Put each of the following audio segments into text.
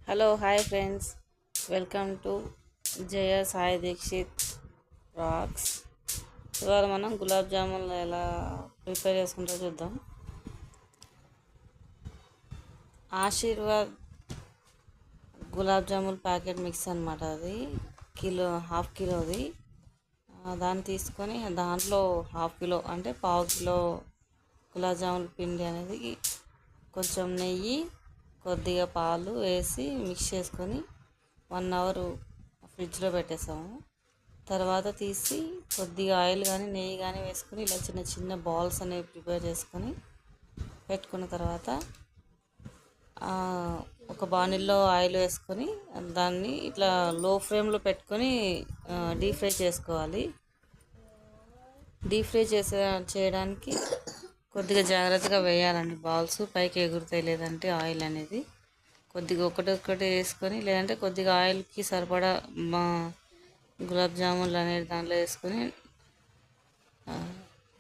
Hello hi friends, welcome to Jaya Sai Dikshit rocks. ఇవాళ మనం గులాబ్ జామున్లు ఎలా ప్రిపేర్ చేసుకుంటో చూద్దాం. ఆశీర్వాద్ గులాబ్ జామున్ ప్యాకెట్ మిక్స్ అనమాట. అది హాఫ్ కిలోది. దాన్ని తీసుకొని దాంట్లో హాఫ్ కిలో అంటే పావు కిలో గులాబ్ జామున్ పిండి అనేది కొంచెం నెయ్యి, కొద్దిగా పాలు వేసి మిక్స్ చేసుకొని 1 అవర్ ఫ్రిడ్జ్లో పెట్టేసాము. తర్వాత తీసి కొద్దిగా ఆయిల్ కానీ నెయ్యి కానీ వేసుకొని ఇలా చిన్న చిన్న బాల్స్ అనేవి ప్రిపేర్ చేసుకొని పెట్టుకున్న తర్వాత ఒక బాణీల్లో ఆయిల్ వేసుకొని దాన్ని ఇట్లా లో ఫ్లేమ్లో పెట్టుకొని డీప్ ఫ్రై చేసుకోవాలి. డీప్ ఫ్రై చేయడానికి కొద్దిగా జాగ్రత్తగా వేయాలండి. బాల్స్ పైకి ఎగురుతాయి, లేదంటే ఆయిల్ అనేది కొద్దిగా ఒకటి వేసుకొని, లేదంటే కొద్దిగా ఆయిల్కి సరిపడా గులాబ్ జామున్లు అనేది దాంట్లో వేసుకొని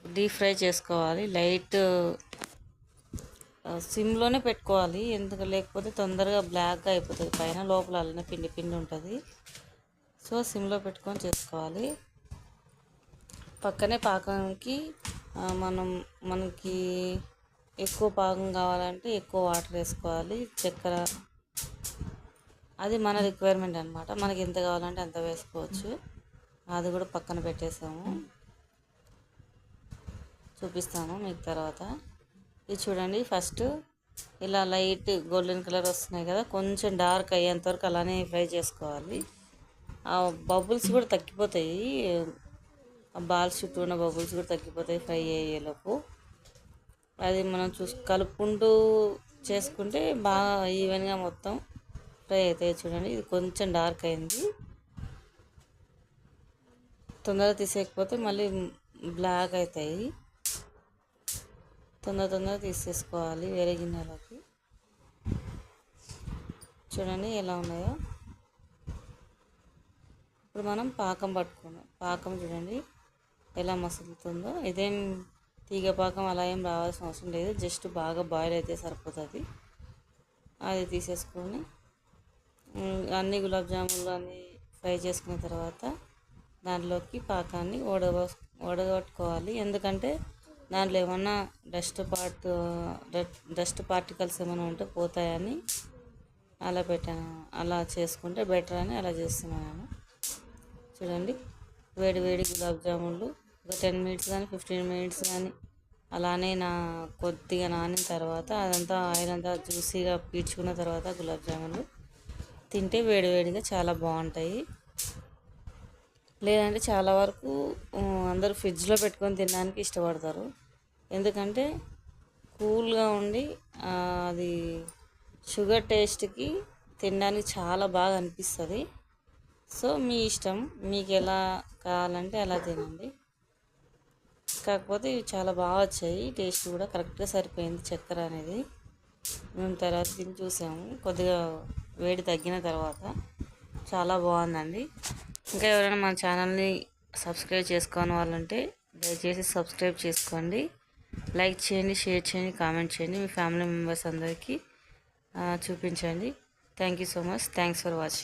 డీప్ ఫ్రై చేసుకోవాలి. లైట్ సిమ్లోనే పెట్టుకోవాలి, ఎందుకు లేకపోతే తొందరగా బ్లాక్గా అయిపోతుంది. పైన లోపల అలానే పిండి పిండి ఉంటుంది. సో సిమ్లో పెట్టుకొని చేసుకోవాలి. పక్కనే పాకానికి మనకి ఎక్కువ పాకం కావాలంటే ఎక్కువ వాటర్ వేసుకోవాలి. చక్కెర అది మన రిక్వైర్మెంట్ అనమాట. మనకి ఎంత కావాలంటే అంత వేసుకోవచ్చు. అది కూడా పక్కన పెట్టేసాము, చూపిస్తాను మీకు తర్వాత. ఇది చూడండి, ఫస్ట్ ఇలా లైట్ గోల్డెన్ కలర్ వస్తున్నాయి కదా, కొంచెం డార్క్ అయ్యేంతవరకు అలానే ఫ్రై చేసుకోవాలి. ఆ బబుల్స్ కూడా తగ్గిపోతాయి, బాల్స్ చుట్టూ ఉన్న బబుల్స్ కూడా తగ్గిపోతాయి ఫ్రై అయ్యేలోపు. అది మనం కలుపుకుంటూ చేసుకుంటే బాగా ఈవెన్గా మొత్తం ఫ్రై అవుతాయి. చూడండి, ఇది కొంచెం డార్క్ అయింది. తొందరగా తీసేయకపోతే మళ్ళీ బ్లాక్ అవుతాయి. తొందరగా తీసేసుకోవాలి వేరే గిన్నెలోకి. చూడండి ఎలా ఉన్నాయో. ఇప్పుడు మనం పాకం పట్టుకున్నాం. పాకం చూడండి ఎలా మసులుతుందో. ఇదేం తీగ పాకం అలా ఏం రావాల్సిన అవసరం లేదు, జస్ట్ బాగా బాయిల్ అయితే సరిపోతుంది. అది తీసేసుకొని అన్ని గులాబ్ జామున్లు అన్నీ ఫ్రై చేసుకున్న తర్వాత దాంట్లోకి పాకాన్ని వడగట్టుకోవాలి. ఎందుకంటే దాంట్లో ఏమన్నా డస్ట్ పార్టికల్స్ ఏమైనా ఉంటే పోతాయని అలా పెట్టాను. అలా చేసుకుంటే బెటర్ అని అలా చేస్తున్నాను. చూడండి, వేడి వేడి గులాబ్ జామున్లు ఒక 10 మినిట్స్ కానీ 15 మినిట్స్ కానీ అలానే కొద్దిగా నానిన తర్వాత అదంతా ఆయిల్ అంతా జ్యూసీగా పీల్చుకున్న తర్వాత గులాబ్ జామున్లు తింటే వేడివేడిగా చాలా బాగుంటాయి. లేదంటే చాలా వరకు అందరూ ఫ్రిడ్జ్లో పెట్టుకొని తినడానికి ఇష్టపడతారు, ఎందుకంటే కూల్గా ఉండి అది షుగర్ టేస్ట్కి తినడానికి చాలా బాగా అనిపిస్తుంది. సో మీ ఇష్టం, మీకు ఎలా కావాలంటే అలా తినండి. కాకపోతే ఇవి చాలా బాగా వచ్చాయి, టేస్ట్ కూడా కరెక్ట్గా సరిపోయింది చక్కెర అనేది. మేము తర్వాత తిని చూసాము, కొద్దిగా వేడి తగ్గిన తర్వాత చాలా బాగుందండి. ఇంకా ఎవరైనా మన ఛానల్ని సబ్స్క్రైబ్ చేసుకోని వాళ్ళంటే దయచేసి సబ్స్క్రైబ్ చేసుకోండి. లైక్ చేయండి, షేర్ చేయండి, కామెంట్ చేయండి. మీ ఫ్యామిలీ మెంబర్స్ అందరికీ చూపించండి. Thank you so much. Thanks for watching.